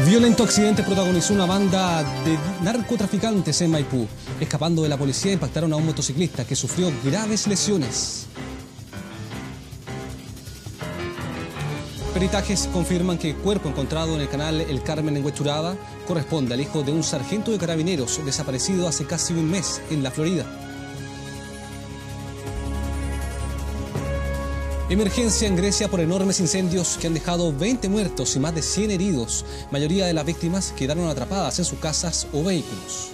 Violento accidente protagonizó una banda de narcotraficantes en Maipú. Escapando de la policía, impactaron a un motociclista que sufrió graves lesiones. Peritajes confirman que el cuerpo encontrado en el canal El Carmen en Huechuraba corresponde al hijo de un sargento de carabineros desaparecido hace casi un mes en la Florida. Emergencia en Grecia por enormes incendios que han dejado 20 muertos y más de 100 heridos. Mayoría de las víctimas quedaron atrapadas en sus casas o vehículos.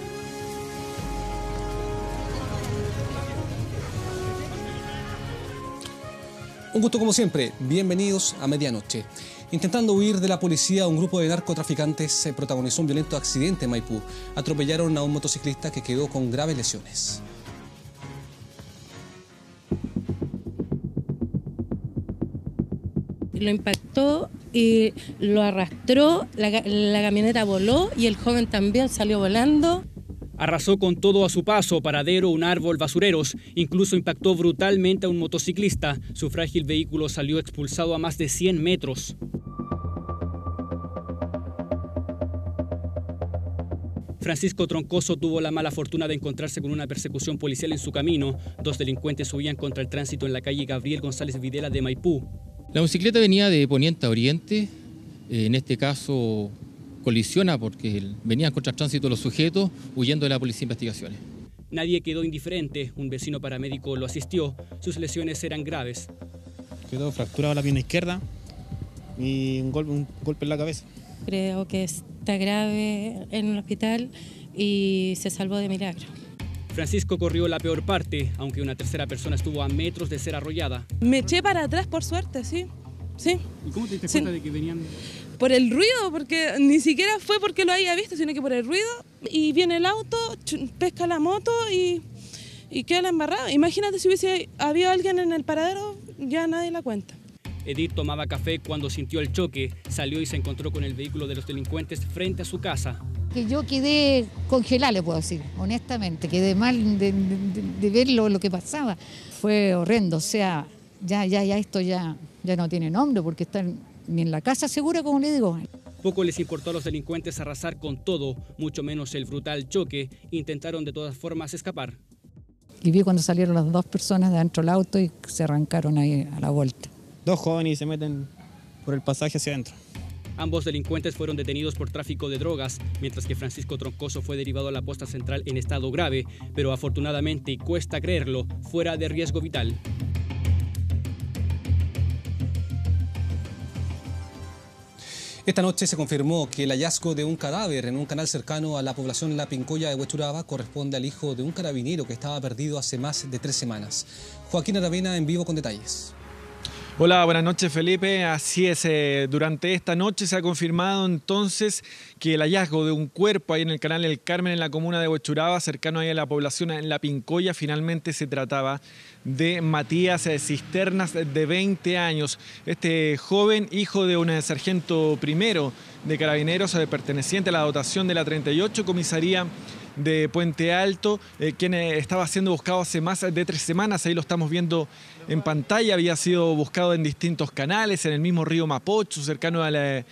Un gusto como siempre, bienvenidos a Medianoche. Intentando huir de la policía, un grupo de narcotraficantes protagonizó un violento accidente en Maipú. Atropellaron a un motociclista que quedó con graves lesiones. Lo impactó y lo arrastró, la camioneta voló y el joven también salió volando. Arrasó con todo a su paso, paradero, un árbol, basureros. Incluso impactó brutalmente a un motociclista. Su frágil vehículo salió expulsado a más de 100 metros. Francisco Troncoso tuvo la mala fortuna de encontrarse con una persecución policial en su camino. Dos delincuentes huían contra el tránsito en la calle Gabriel González Videla de Maipú. La motocicleta venía de poniente a oriente, en este caso colisiona porque venían contra el tránsito los sujetos huyendo de la policía de investigaciones. Nadie quedó indiferente, un vecino paramédico lo asistió, sus lesiones eran graves. Quedó fracturada la pierna izquierda y un golpe en la cabeza. Creo que está grave en el hospital y se salvó de milagro. Francisco corrió la peor parte, aunque una tercera persona estuvo a metros de ser arrollada. Me eché para atrás por suerte, sí. ¿Y cómo te diste cuenta de que venían? Por el ruido, porque ni siquiera fue porque lo había visto, sino que por el ruido. Y viene el auto, pesca la moto y queda la embarrada. Imagínate si hubiese habido alguien en el paradero, ya nadie la cuenta. Edith tomaba café cuando sintió el choque, salió y se encontró con el vehículo de los delincuentes frente a su casa. Que yo quedé congelada, le puedo decir, honestamente, quedé mal de ver lo que pasaba. Fue horrendo, o sea, ya esto ya no tiene nombre porque están ni en la casa segura, como le digo. Poco les importó a los delincuentes arrasar con todo, mucho menos el brutal choque. Intentaron de todas formas escapar. Y vi cuando salieron las dos personas de dentro del auto y se arrancaron ahí a la vuelta. Dos jóvenes se meten por el pasaje hacia adentro. Ambos delincuentes fueron detenidos por tráfico de drogas, mientras que Francisco Troncoso fue derivado a la posta central en estado grave, pero afortunadamente, y cuesta creerlo, fuera de riesgo vital. Esta noche se confirmó que el hallazgo de un cadáver en un canal cercano a la población La Pincoya de Huechuraba corresponde al hijo de un carabinero que estaba perdido hace más de 3 semanas. Joaquín Aravena en vivo con detalles. Hola, buenas noches Felipe. Así es, durante esta noche se ha confirmado entonces que el hallazgo de un cuerpo ahí en el canal El Carmen en la comuna de Huechuraba, cercano ahí a la población en La Pincoya, finalmente se trataba de Matías Cisternas, de 20 años. Este joven, hijo de un sargento primero de carabineros, perteneciente a la dotación de la 38 comisaría de Puente Alto, quien estaba siendo buscado hace más de 3 semanas, ahí lo estamos viendo en pantalla, había sido buscado en distintos canales, en el mismo río Mapocho, cercano al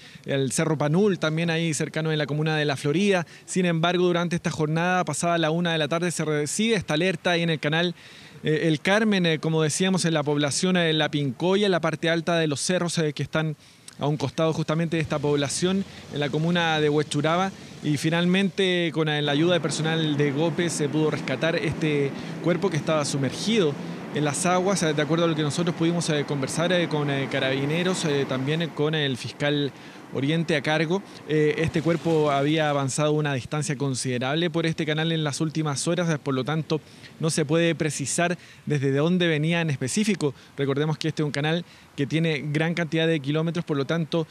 Cerro Panul, también ahí cercano en la comuna de La Florida. Sin embargo, durante esta jornada, pasada la 1 de la tarde, se recibe esta alerta ahí en el canal El Carmen, como decíamos, en la población de La Pincoya, en la parte alta de los cerros que están a un costado justamente de esta población, en la comuna de Huechuraba, y finalmente con la ayuda de personal de GOPE se pudo rescatar este cuerpo que estaba sumergido en las aguas, de acuerdo a lo que nosotros pudimos conversar con carabineros, también con el fiscal Oriente a cargo. Este cuerpo había avanzado una distancia considerable por este canal en las últimas horas, por lo tanto no se puede precisar desde dónde venía en específico. Recordemos que este es un canal que tiene gran cantidad de kilómetros, por lo tanto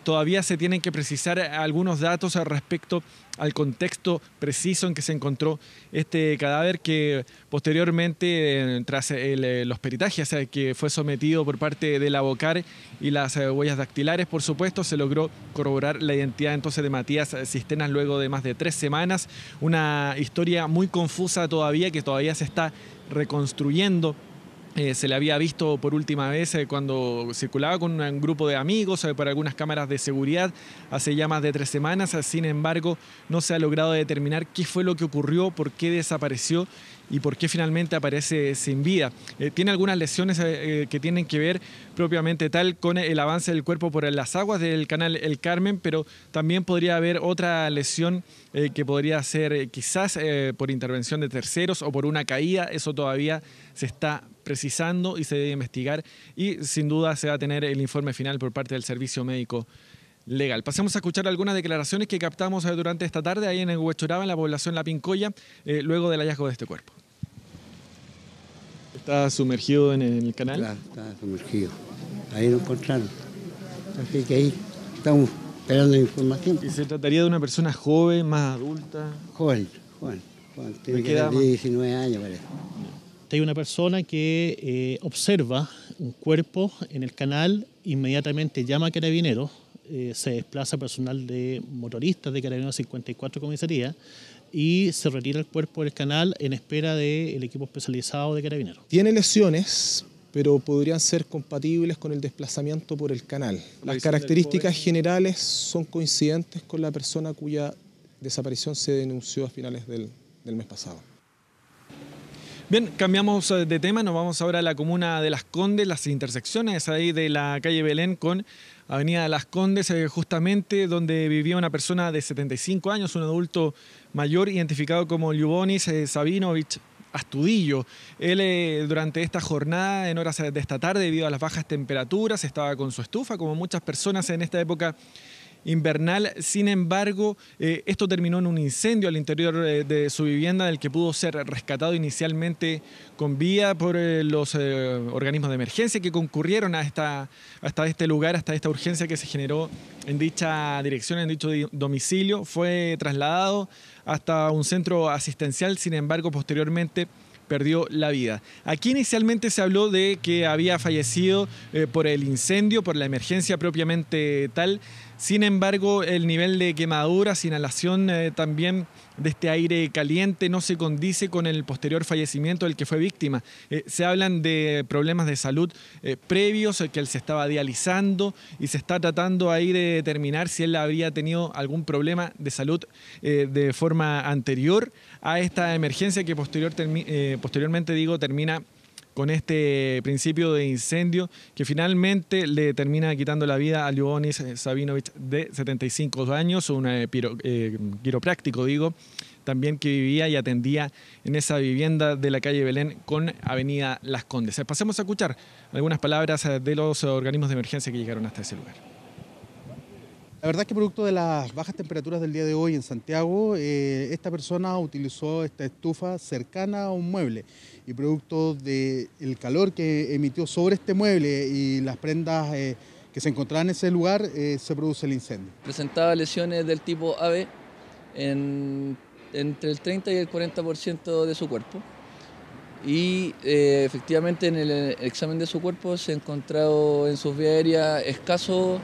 todavía se tienen que precisar algunos datos respecto al contexto preciso en que se encontró este cadáver, que posteriormente, tras los peritajes que fue sometido por parte de la Bocar y las huellas dactilares, por supuesto, se logró corroborar la identidad entonces de Matías Cisternas luego de más de 3 semanas. Una historia muy confusa todavía, que todavía se está reconstruyendo se le había visto por última vez cuando circulaba con un grupo de amigos por algunas cámaras de seguridad hace ya más de 3 semanas. Sin embargo, no se ha logrado determinar qué fue lo que ocurrió, por qué desapareció y por qué finalmente aparece sin vida. Tiene algunas lesiones que tienen que ver propiamente tal con el avance del cuerpo por las aguas del canal El Carmen, pero también podría haber otra lesión que podría ser quizás por intervención de terceros o por una caída. Eso todavía se está precisando y se debe investigar, y sin duda se va a tener el informe final por parte del Servicio Médico Legal. Pasemos a escuchar algunas declaraciones que captamos durante esta tarde ahí en Huechuraba, en la población La Pincoya, luego del hallazgo de este cuerpo. ¿Está sumergido en el canal? Claro, está sumergido. Ahí lo encontraron. Así que ahí estamos esperando información. ¿Y se trataría de una persona joven, más adulta? Joven. Tiene que tener 19 años, parece. Hay una persona que observa un cuerpo en el canal, inmediatamente llama a Carabineros, se desplaza personal de motoristas de Carabineros 54 Comisaría y se retira el cuerpo del canal en espera del equipo especializado de Carabineros. Tiene lesiones, pero podrían ser compatibles con el desplazamiento por el canal. Las características generales son coincidentes con la persona cuya desaparición se denunció a finales del mes pasado. Bien, cambiamos de tema, nos vamos ahora a la comuna de Las Condes, las intersecciones ahí de la calle Belén con Avenida de Las Condes, justamente donde vivía una persona de 75 años, un adulto mayor identificado como Ljubonis Sabinovich Astudillo. Él durante esta jornada, en horas de esta tarde, debido a las bajas temperaturas, estaba con su estufa, como muchas personas en esta época invernal. Sin embargo, esto terminó en un incendio al interior de su vivienda, del que pudo ser rescatado inicialmente con vida por los organismos de emergencia que concurrieron hasta este lugar, hasta esta urgencia que se generó en dicha dirección, en dicho domicilio. Fue trasladado hasta un centro asistencial, sin embargo, posteriormente perdió la vida. Aquí inicialmente se habló de que había fallecido por el incendio, por la emergencia propiamente tal. Sin embargo, el nivel de quemaduras, inhalación también de este aire caliente no se condice con el posterior fallecimiento del que fue víctima. Se hablan de problemas de salud previos, que él se estaba dializando y se está tratando ahí de determinar si él habría tenido algún problema de salud de forma anterior a esta emergencia que posteriormente termina con este principio de incendio que finalmente le termina quitando la vida a Ljubonis Sabinovich, de 75 años, un quiropráctico, también que vivía y atendía en esa vivienda de la calle Belén con Avenida Las Condes. Pasemos a escuchar algunas palabras de los organismos de emergencia que llegaron hasta ese lugar. La verdad es que producto de las bajas temperaturas del día de hoy en Santiago, esta persona utilizó esta estufa cercana a un mueble y producto del calor que emitió sobre este mueble y las prendas que se encontraban en ese lugar, se produce el incendio. Presentaba lesiones del tipo AB entre el 30 y el 40% de su cuerpo y efectivamente en el examen de su cuerpo se ha encontrado en sus vías aéreas escasos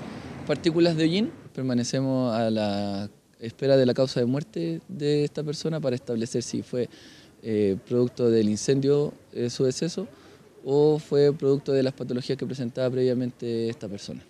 partículas de hollín. Permanecemos a la espera de la causa de muerte de esta persona para establecer si fue producto del incendio su deceso o fue producto de las patologías que presentaba previamente esta persona.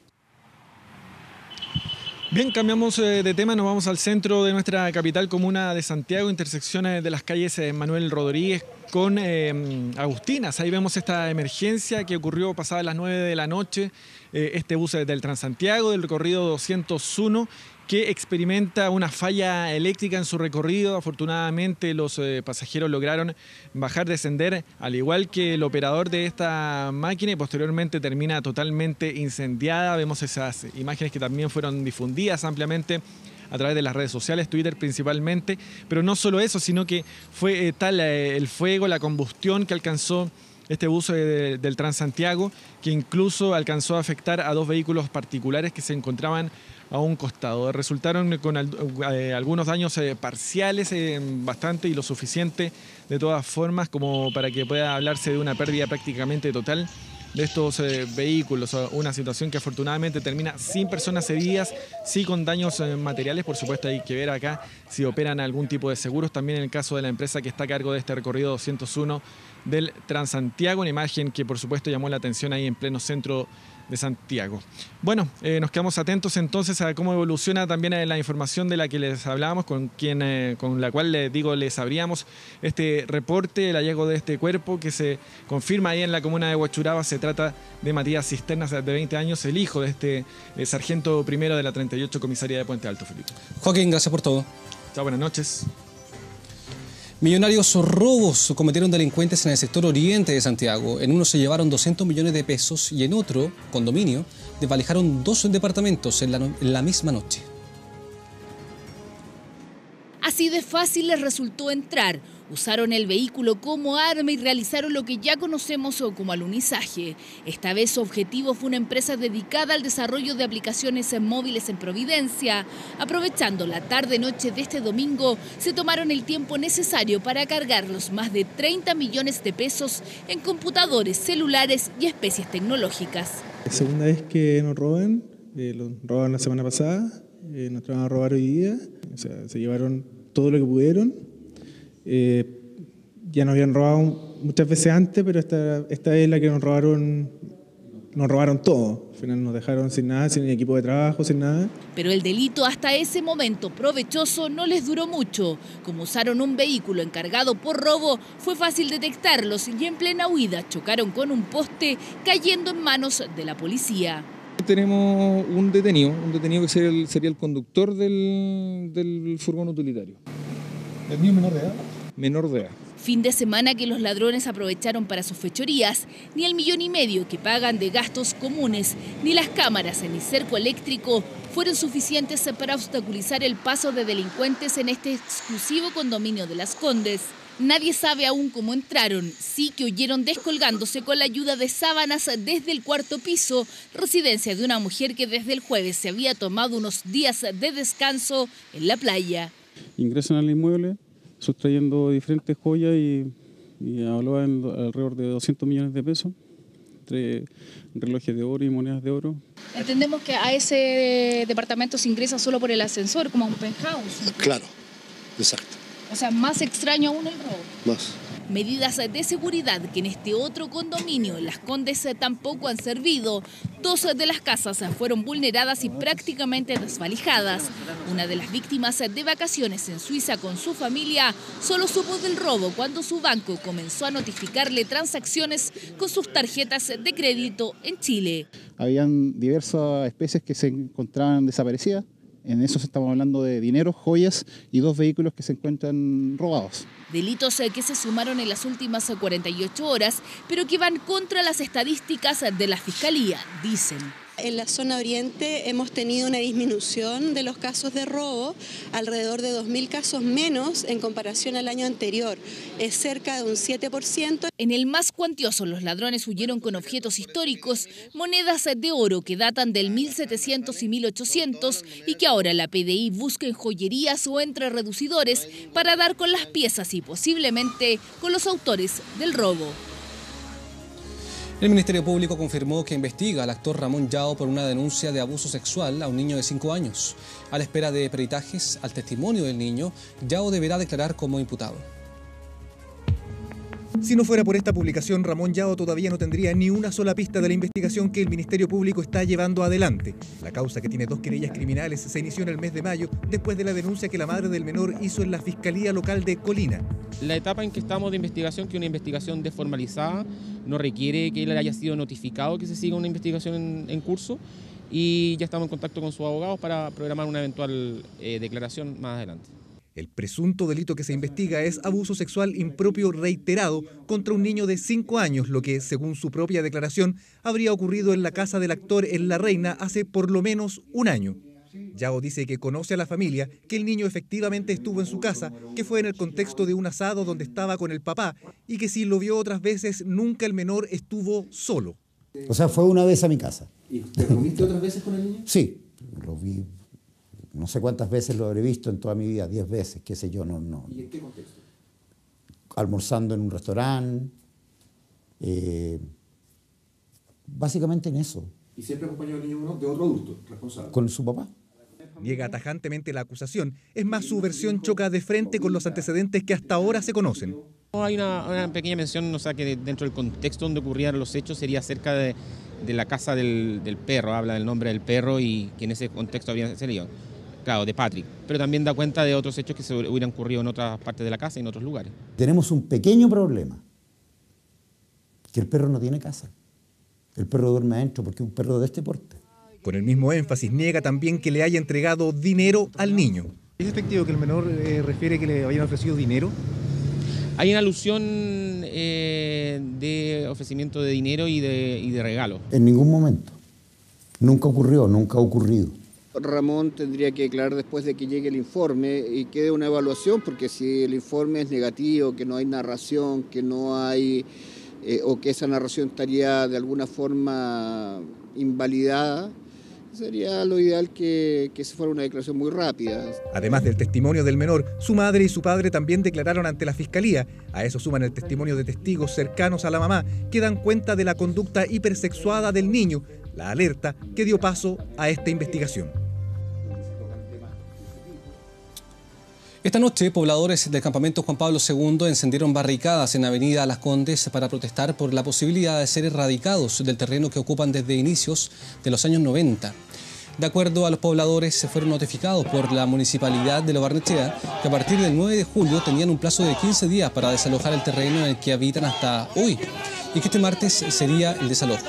Bien, cambiamos de tema, nos vamos al centro de nuestra capital comuna de Santiago, intersecciones de las calles Manuel Rodríguez con Agustinas. Ahí vemos esta emergencia que ocurrió pasadas las 9 de la noche, este bus del Transantiago, del recorrido 201, que experimenta una falla eléctrica en su recorrido. Afortunadamente los pasajeros lograron bajar, descender, al igual que el operador de esta máquina, y posteriormente termina totalmente incendiada. Vemos esas imágenes que también fueron difundidas ampliamente a través de las redes sociales, Twitter principalmente, pero no solo eso, sino que fue tal el fuego, la combustión que alcanzó este bus del Transantiago, que incluso alcanzó a afectar a 2 vehículos particulares que se encontraban a un costado. Resultaron con algunos daños parciales, bastante y lo suficiente de todas formas como para que pueda hablarse de una pérdida prácticamente total de estos vehículos. Una situación que afortunadamente termina sin personas heridas, sí con daños materiales. Por supuesto hay que ver acá si operan algún tipo de seguros. También en el caso de la empresa que está a cargo de este recorrido 201 del Transantiago, una imagen que por supuesto llamó la atención ahí en pleno centro de Santiago. Bueno, nos quedamos atentos entonces a cómo evoluciona también la información de la que les hablábamos, con la cual les abríamos este reporte, el hallazgo de este cuerpo que se confirma ahí en la comuna de Huachuraba. Se trata de Matías Cisternas, de 20 años, el hijo de este sargento primero de la 38 Comisaría de Puente Alto, Felipe. Joaquín, gracias por todo. Chao, buenas noches. Millonarios robos cometieron delincuentes en el sector oriente de Santiago. En uno se llevaron 200 millones de pesos y en otro, condominio, desvalijaron 2 departamentos en la misma noche. Así de fácil les resultó entrar. Usaron el vehículo como arma y realizaron lo que ya conocemos como alunizaje. Esta vez su objetivo fue una empresa dedicada al desarrollo de aplicaciones móviles en Providencia. Aprovechando la tarde-noche de este domingo, se tomaron el tiempo necesario para cargar los más de 30 millones de pesos en computadores, celulares y especies tecnológicas. La segunda vez que nos roban, robaron la semana pasada, nos van a robar hoy día, o sea, se llevaron todo lo que pudieron. Ya nos habían robado muchas veces antes, pero esta es la que nos robaron todo. Al final nos dejaron sin nada, sin equipo de trabajo, sin nada. Pero el delito hasta ese momento provechoso no les duró mucho. Como usaron un vehículo encargado por robo, fue fácil detectarlos y en plena huida chocaron con un poste, cayendo en manos de la policía. Tenemos un detenido que sería el conductor del furgón utilitario. ¿El niño menor de edad? Menor de edad. Fin de semana que los ladrones aprovecharon para sus fechorías. Ni el 1,5 millones que pagan de gastos comunes, ni las cámaras ni cerco eléctrico fueron suficientes para obstaculizar el paso de delincuentes en este exclusivo condominio de Las Condes. Nadie sabe aún cómo entraron, sí que huyeron descolgándose con la ayuda de sábanas desde el 4º piso, residencia de una mujer que desde el jueves se había tomado unos días de descanso en la playa. Ingresan al inmueble sustrayendo diferentes joyas y evaluaban alrededor de 200 millones de pesos, entre relojes de oro y monedas de oro. Entendemos que a ese departamento se ingresa solo por el ascensor, como a un penthouse. Claro, exacto. O sea, más extraño aún el robo. Más. Medidas de seguridad que en este otro condominio en Las Condes tampoco han servido. 2 de las casas fueron vulneradas y prácticamente desvalijadas. Una de las víctimas de vacaciones en Suiza con su familia solo supo del robo cuando su banco comenzó a notificarle transacciones con sus tarjetas de crédito en Chile. Habían diversas especies que se encontraban desaparecidas. En eso estamos hablando de dinero, joyas y 2 vehículos que se encuentran robados. Delitos que se sumaron en las últimas 48 horas, pero que van contra las estadísticas de la Fiscalía, dicen. En la zona oriente hemos tenido una disminución de los casos de robo, alrededor de 2.000 casos menos en comparación al año anterior. Es cerca de un 7%. En el más cuantioso, los ladrones huyeron con objetos históricos, monedas de oro que datan del 1700 y 1800 y que ahora la PDI busca en joyerías o entre reducidores para dar con las piezas y posiblemente con los autores del robo. El Ministerio Público confirmó que investiga al actor Ramón Yao por una denuncia de abuso sexual a un niño de 5 años. A la espera de peritajes al testimonio del niño, Yao deberá declarar como imputado. Si no fuera por esta publicación, Ramón Yao todavía no tendría ni una sola pista de la investigación que el Ministerio Público está llevando adelante. La causa, que tiene 2 querellas criminales, se inició en el mes de mayo después de la denuncia que la madre del menor hizo en la Fiscalía Local de Colina. La etapa en que estamos de investigación, que es una investigación desformalizada, no requiere que él haya sido notificado que se siga una investigación en curso, y ya estamos en contacto con sus abogados para programar una eventual declaración más adelante. El presunto delito que se investiga es abuso sexual impropio reiterado contra un niño de 5 años, lo que, según su propia declaración, habría ocurrido en la casa del actor en La Reina hace por lo menos un año. Yao dice que conoce a la familia, que el niño efectivamente estuvo en su casa, que fue en el contexto de un asado donde estaba con el papá y que si lo vio otras veces, nunca el menor estuvo solo. O sea, fue una vez a mi casa. ¿Y te reuniste otras veces con el niño? Sí, lo vi. No sé cuántas veces lo habré visto en toda mi vida, 10 veces, qué sé yo, no. ¿Y en qué contexto? Almorzando en un restaurante, básicamente en eso. ¿Y siempre acompañó al niño de otro adulto responsable? Con su papá. Niega tajantemente la acusación, es más, su versión choca de frente con los antecedentes que hasta ahora se conocen. Hay una pequeña mención, o sea, que dentro del contexto donde ocurrían los hechos sería cerca de la casa del perro, habla del nombre del perro y que en ese contexto había salido, claro, de Patrick, pero también da cuenta de otros hechos que se hubieran ocurrido en otras partes de la casa y en otros lugares. Tenemos un pequeño problema, que el perro no tiene casa. El perro duerme adentro porque es un perro de este porte. Con el mismo énfasis, niega también que le haya entregado dinero al niño. ¿Es efectivo que el menor refiere que le habían ofrecido dinero? Hay una alusión de ofrecimiento de dinero y de regalo. En ningún momento. Nunca ocurrió, nunca ha ocurrido. Ramón tendría que declarar después de que llegue el informe y quede una evaluación, porque si el informe es negativo, que no hay narración, que no hay, o que esa narración estaría de alguna forma invalidada, sería lo ideal que se fuera una declaración muy rápida. Además del testimonio del menor, su madre y su padre también declararon ante la Fiscalía. A eso suman el testimonio de testigos cercanos a la mamá, que dan cuenta de la conducta hipersexuada del niño, la alerta que dio paso a esta investigación. Esta noche, pobladores del campamento Juan Pablo II encendieron barricadas en Avenida Las Condes para protestar por la posibilidad de ser erradicados del terreno que ocupan desde inicios de los años 90. De acuerdo a los pobladores, se fueron notificados por la municipalidad de Lo Barnechea que a partir del 9 de julio tenían un plazo de 15 días para desalojar el terreno en el que habitan hasta hoy y que este martes sería el desalojo.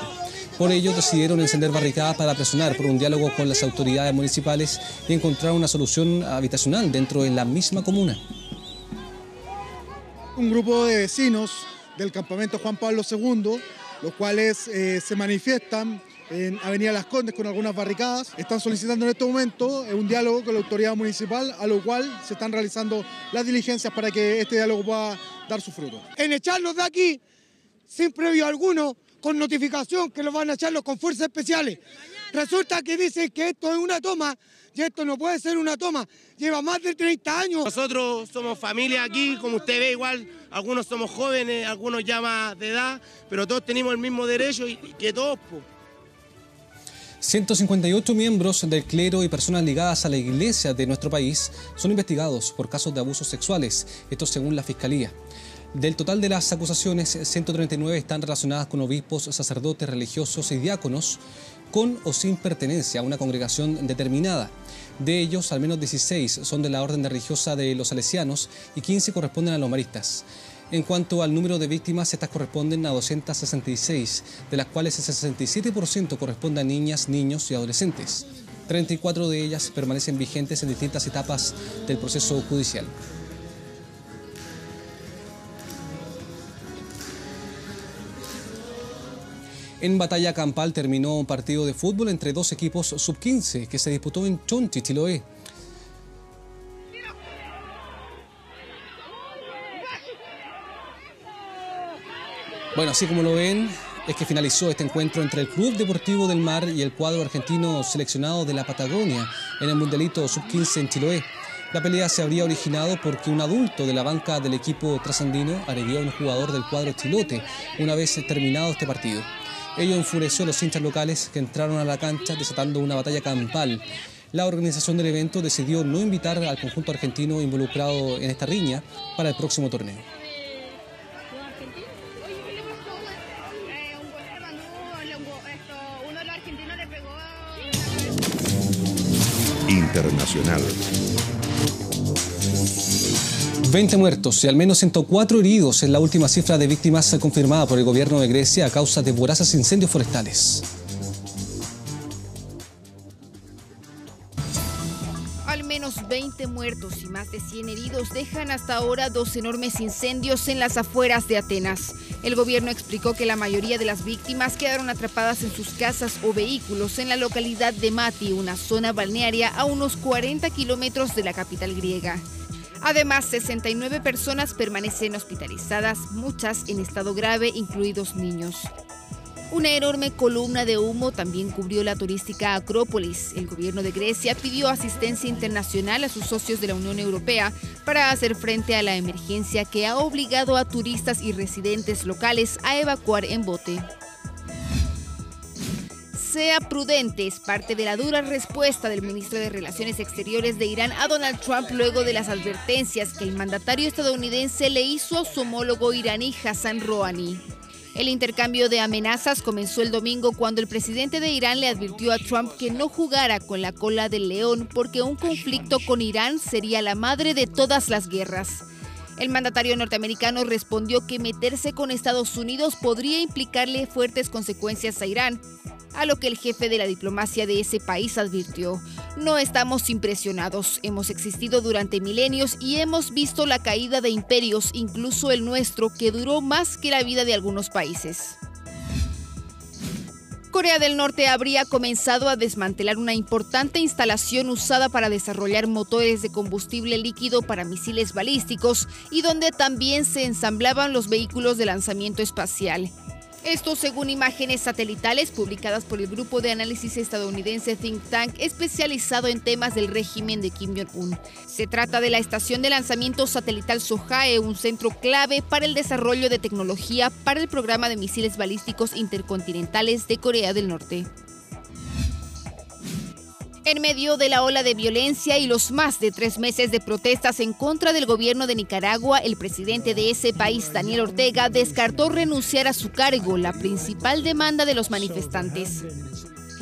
Por ello, decidieron encender barricadas para presionar por un diálogo con las autoridades municipales y encontrar una solución habitacional dentro de la misma comuna. Un grupo de vecinos del campamento Juan Pablo II, los cuales se manifiestan en Avenida Las Condes con algunas barricadas, están solicitando en este momento un diálogo con la autoridad municipal, a lo cual se están realizando las diligencias para que este diálogo pueda dar su fruto. En echarlos de aquí, sin previo alguno, con notificación que los van a echarlos con fuerzas especiales. Resulta que dicen que esto es una toma y esto no puede ser una toma. Lleva más de 30 años. Nosotros somos familia aquí, como usted ve, igual algunos somos jóvenes, algunos ya más de edad, pero todos tenemos el mismo derecho y que todos. 158 miembros del clero y personas ligadas a la iglesia de nuestro país son investigados por casos de abusos sexuales, esto según la Fiscalía. Del total de las acusaciones, 139 están relacionadas con obispos, sacerdotes, religiosos y diáconos, con o sin pertenencia a una congregación determinada. De ellos, al menos 16 son de la orden religiosa de los salesianos y 15 corresponden a los maristas. En cuanto al número de víctimas, estas corresponden a 266, de las cuales el 67% corresponde a niñas, niños y adolescentes. 34 de ellas permanecen vigentes en distintas etapas del proceso judicial. En batalla campal terminó un partido de fútbol entre dos equipos sub-15 que se disputó en Chonchi, Chiloé. Bueno, así como lo ven, es que finalizó este encuentro entre el Club Deportivo del Mar y el cuadro argentino seleccionado de la Patagonia en el Mundialito sub-15 en Chiloé. La pelea se habría originado porque un adulto de la banca del equipo trasandino agredió a un jugador del cuadro chilote una vez terminado este partido. Ello enfureció a los hinchas locales que entraron a la cancha desatando una batalla campal. La organización del evento decidió no invitar al conjunto argentino involucrado en esta riña para el próximo torneo. Internacional. 20 muertos y al menos 104 heridos es la última cifra de víctimas confirmada por el gobierno de Grecia a causa de voraces incendios forestales. Al menos 20 muertos y más de 100 heridos dejan hasta ahora 2 enormes incendios en las afueras de Atenas. El gobierno explicó que la mayoría de las víctimas quedaron atrapadas en sus casas o vehículos en la localidad de Mati, una zona balnearia a unos 40 kilómetros de la capital griega. Además, 69 personas permanecen hospitalizadas, muchas en estado grave, incluidos niños. Una enorme columna de humo también cubrió la turística Acrópolis. El gobierno de Grecia pidió asistencia internacional a sus socios de la Unión Europea para hacer frente a la emergencia que ha obligado a turistas y residentes locales a evacuar en bote. sea prudente es parte de la dura respuesta del ministro de Relaciones Exteriores de Irán a Donald Trump luego de las advertencias que el mandatario estadounidense le hizo a su homólogo iraní Hassan Rouhani. El intercambio de amenazas comenzó el domingo cuando el presidente de Irán le advirtió a Trump que no jugara con la cola del león porque un conflicto con Irán sería la madre de todas las guerras. El mandatario norteamericano respondió que meterse con Estados Unidos podría implicarle fuertes consecuencias a Irán, a lo que el jefe de la diplomacia de ese país advirtió: no estamos impresionados, hemos existido durante milenios y hemos visto la caída de imperios, incluso el nuestro, que duró más que la vida de algunos países. Corea del Norte habría comenzado a desmantelar una importante instalación usada para desarrollar motores de combustible líquido para misiles balísticos y donde también se ensamblaban los vehículos de lanzamiento espacial. Esto según imágenes satelitales publicadas por el grupo de análisis estadounidense Think Tank especializado en temas del régimen de Kim Jong-un. Se trata de la estación de lanzamiento satelital Sohae, un centro clave para el desarrollo de tecnología para el programa de misiles balísticos intercontinentales de Corea del Norte. En medio de la ola de violencia y los más de 3 meses de protestas en contra del gobierno de Nicaragua, el presidente de ese país, Daniel Ortega, descartó renunciar a su cargo, la principal demanda de los manifestantes.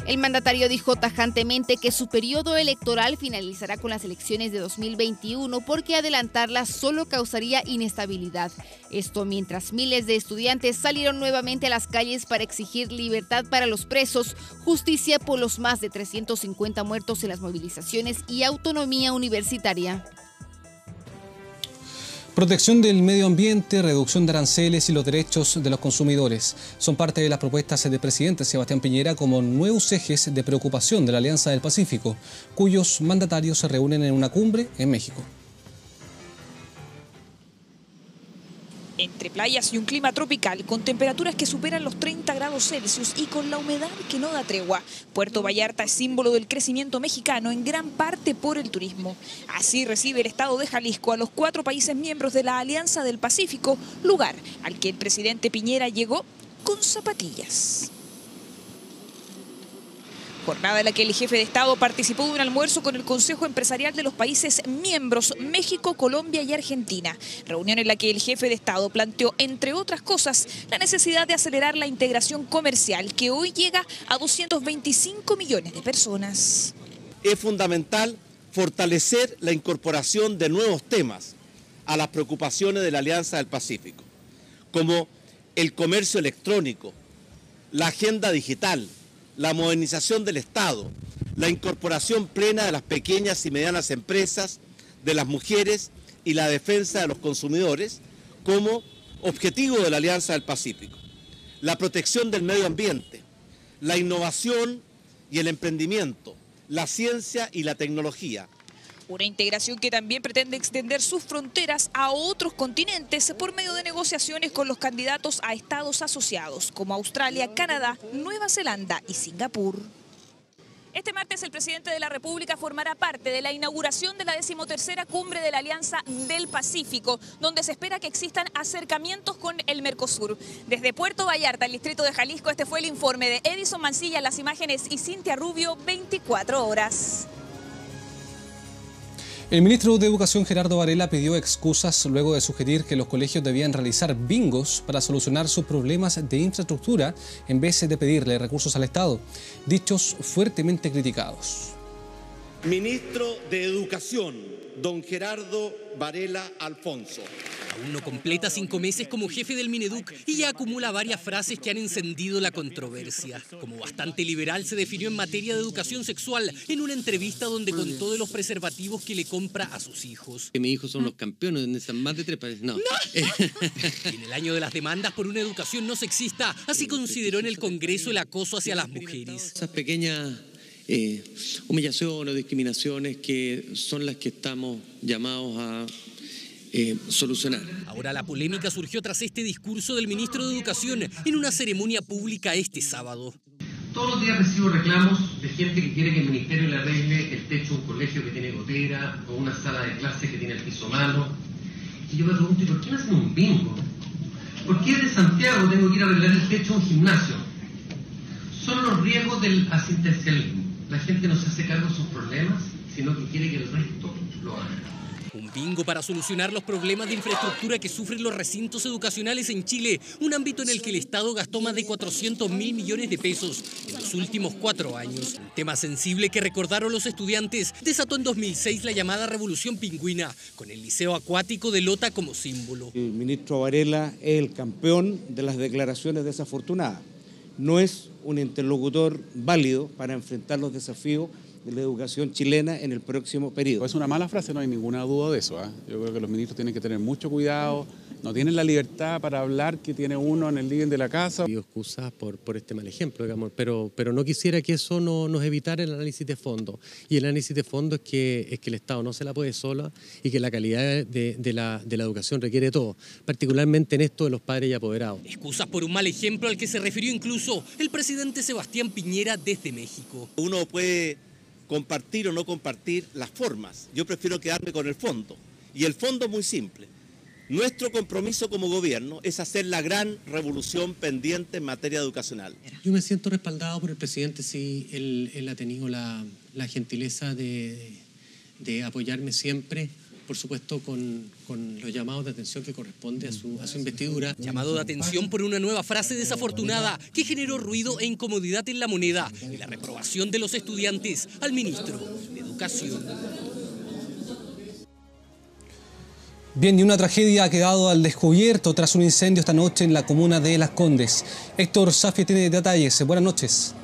El mandatario dijo tajantemente que su periodo electoral finalizará con las elecciones de 2021 porque adelantarlas solo causaría inestabilidad. Esto mientras miles de estudiantes salieron nuevamente a las calles para exigir libertad para los presos, justicia por los más de 350 muertos en las movilizaciones y autonomía universitaria. Protección del medio ambiente, reducción de aranceles y los derechos de los consumidores son parte de las propuestas del presidente Sebastián Piñera como nuevos ejes de preocupación de la Alianza del Pacífico, cuyos mandatarios se reúnen en una cumbre en México. Entre playas y un clima tropical, con temperaturas que superan los 30 grados Celsius y con la humedad que no da tregua, Puerto Vallarta es símbolo del crecimiento mexicano en gran parte por el turismo. Así recibe el estado de Jalisco a los 4 países miembros de la Alianza del Pacífico, lugar al que el presidente Piñera llegó con zapatillas. Jornada en la que el jefe de Estado participó de un almuerzo con el Consejo Empresarial de los países miembros México, Colombia y Argentina. Reunión en la que el jefe de Estado planteó, entre otras cosas, la necesidad de acelerar la integración comercial que hoy llega a 225 millones de personas. Es fundamental fortalecer la incorporación de nuevos temas a las preocupaciones de la Alianza del Pacífico, como el comercio electrónico, la agenda digital, la modernización del Estado, la incorporación plena de las pequeñas y medianas empresas, de las mujeres y la defensa de los consumidores como objetivo de la Alianza del Pacífico, la protección del medio ambiente, la innovación y el emprendimiento, la ciencia y la tecnología. Una integración que también pretende extender sus fronteras a otros continentes por medio de negociaciones con los candidatos a estados asociados como Australia, Canadá, Nueva Zelanda y Singapur. Este martes el presidente de la República formará parte de la inauguración de la 13ª Cumbre de la Alianza del Pacífico, donde se espera que existan acercamientos con el Mercosur. Desde Puerto Vallarta, el distrito de Jalisco, este fue el informe de Edison Mancilla, las imágenes y Cintia Rubio, 24 horas. El ministro de Educación, Gerardo Varela, pidió excusas luego de sugerir que los colegios debían realizar bingos para solucionar sus problemas de infraestructura en vez de pedirle recursos al Estado. Dichos fuertemente criticados. Ministro de Educación, don Gerardo Varela Alfonso. Aún no completa 5 meses como jefe del Mineduc y ya acumula varias frases que han encendido la controversia. Como bastante liberal se definió en materia de educación sexual en una entrevista donde contó de los preservativos que le compra a sus hijos. Que mis hijos son los campeones, necesitan más de 3 países. No. En el año de las demandas por una educación no sexista, así consideró en el Congreso el acoso hacia las mujeres. Esas pequeñas humillaciones o discriminaciones que son las que estamos llamados a solucionar. Ahora la polémica surgió tras este discurso del ministro de Educación en una ceremonia pública este sábado. Todos los días recibo reclamos de gente que quiere que el ministerio le arregle el techo de un colegio que tiene gotera o una sala de clase que tiene el piso malo. Y yo me pregunto, ¿y por qué no hacen un bingo? ¿Por qué de Santiago tengo que ir a arreglar el techo de un gimnasio? Solo los los riesgos del asistencialismo. La gente no se hace cargo de sus problemas, sino que quiere que el resto lo haga. Un bingo para solucionar los problemas de infraestructura que sufren los recintos educacionales en Chile, un ámbito en el que el Estado gastó más de 400.000 millones de pesos en los últimos 4 años. Un tema sensible que recordaron los estudiantes desató en 2006 la llamada Revolución Pingüina, con el Liceo Acuático de Lota como símbolo. El ministro Varela es el campeón de las declaraciones desafortunadas. No es un interlocutor válido para enfrentar los desafíos de la educación chilena en el próximo periodo. Es una mala frase, no hay ninguna duda de eso. Yo creo que los ministros tienen que tener mucho cuidado, no tienen la libertad para hablar que tiene uno en el living de la casa. Pido excusas por este mal ejemplo, digamos, pero no quisiera que eso nos evitara el análisis de fondo. Y el análisis de fondo es que el Estado no se la puede sola y que la calidad de la educación requiere de todo, particularmente en esto de los padres y apoderados. Excusas por un mal ejemplo al que se refirió incluso el presidente Sebastián Piñera desde México. Uno puede compartir o no compartir las formas. Yo prefiero quedarme con el fondo. Y el fondo es muy simple. Nuestro compromiso como gobierno es hacer la gran revolución pendiente en materia educacional. Yo me siento respaldado por el presidente si él ha tenido la gentileza de apoyarme siempre, por supuesto con los llamados de atención que corresponde a su investidura. Llamado de atención por una nueva frase desafortunada que generó ruido e incomodidad en La Moneda y la reprobación de los estudiantes al ministro de Educación. Bien, y una tragedia ha quedado al descubierto tras un incendio esta noche en la comuna de Las Condes. Héctor Safi tiene detalles. Buenas noches.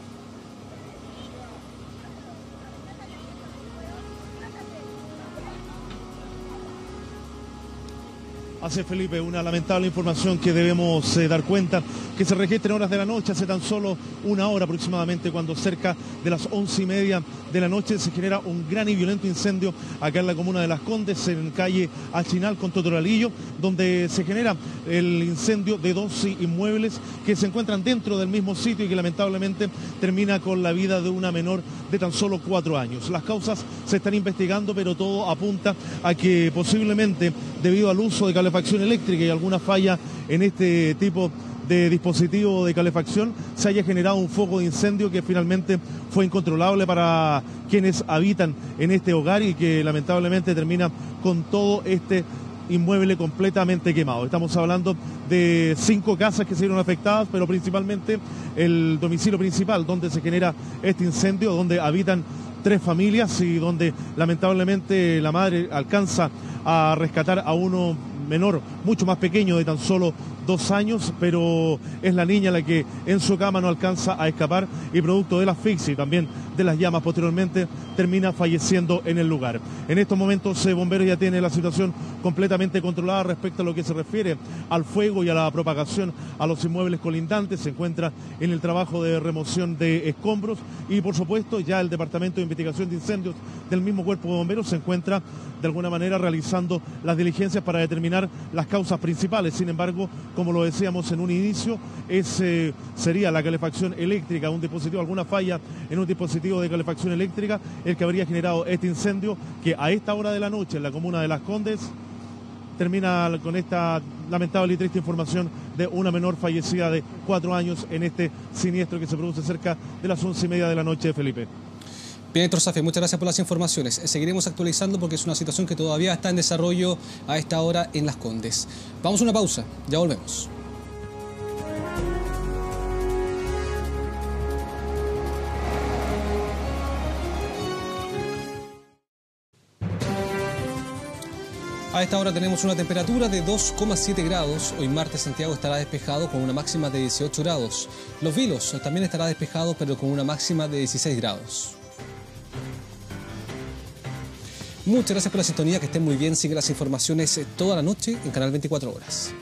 Hace Felipe, una lamentable información que debemos dar cuenta, que se registra en horas de la noche, hace tan solo una hora aproximadamente, cuando cerca de las 11:30 de la noche se genera un gran y violento incendio acá en la comuna de Las Condes, en calle Achinal con Totoralillo, donde se genera el incendio de 12 inmuebles que se encuentran dentro del mismo sitio y que lamentablemente termina con la vida de una menor de tan solo 4 años. Las causas se están investigando, pero todo apunta a que posiblemente debido al uso de calefacción eléctrica y alguna falla en este tipo de dispositivo de calefacción se haya generado un foco de incendio que finalmente fue incontrolable para quienes habitan en este hogar y que lamentablemente termina con todo este inmueble completamente quemado. Estamos hablando de 5 casas que se vieron afectadas, pero principalmente el domicilio principal donde se genera este incendio, donde habitan 3 familias y donde lamentablemente la madre alcanza a rescatar a uno menor, mucho más pequeño, de tan solo 2 años, pero es la niña la que en su cama no alcanza a escapar y producto de la asfixia y también de las llamas posteriormente termina falleciendo en el lugar. En estos momentos bomberos ya tiene la situación completamente controlada respecto a lo que se refiere al fuego y a la propagación a los inmuebles colindantes. Se encuentra en el trabajo de remoción de escombros y por supuesto ya el Departamento de Investigación de Incendios del mismo Cuerpo de Bomberos se encuentra de alguna manera realizando las diligencias para determinar las causas principales. Sin embargo, como lo decíamos en un inicio, sería la calefacción eléctrica, un dispositivo, alguna falla en un dispositivo de calefacción eléctrica, el que habría generado este incendio que a esta hora de la noche en la comuna de Las Condes termina con esta lamentable y triste información de una menor fallecida de 4 años en este siniestro que se produce cerca de las 11:30 de la noche, Felipe. Bien, Héctor Safi, muchas gracias por las informaciones. Seguiremos actualizando porque es una situación que todavía está en desarrollo a esta hora en Las Condes. Vamos a una pausa, ya volvemos. A esta hora tenemos una temperatura de 2,7 grados. Hoy martes Santiago estará despejado con una máxima de 18 grados. Los Vilos también estará despejado pero con una máxima de 16 grados. Muchas gracias por la sintonía, que estén muy bien. Sigue las informaciones toda la noche en Canal 24 Horas.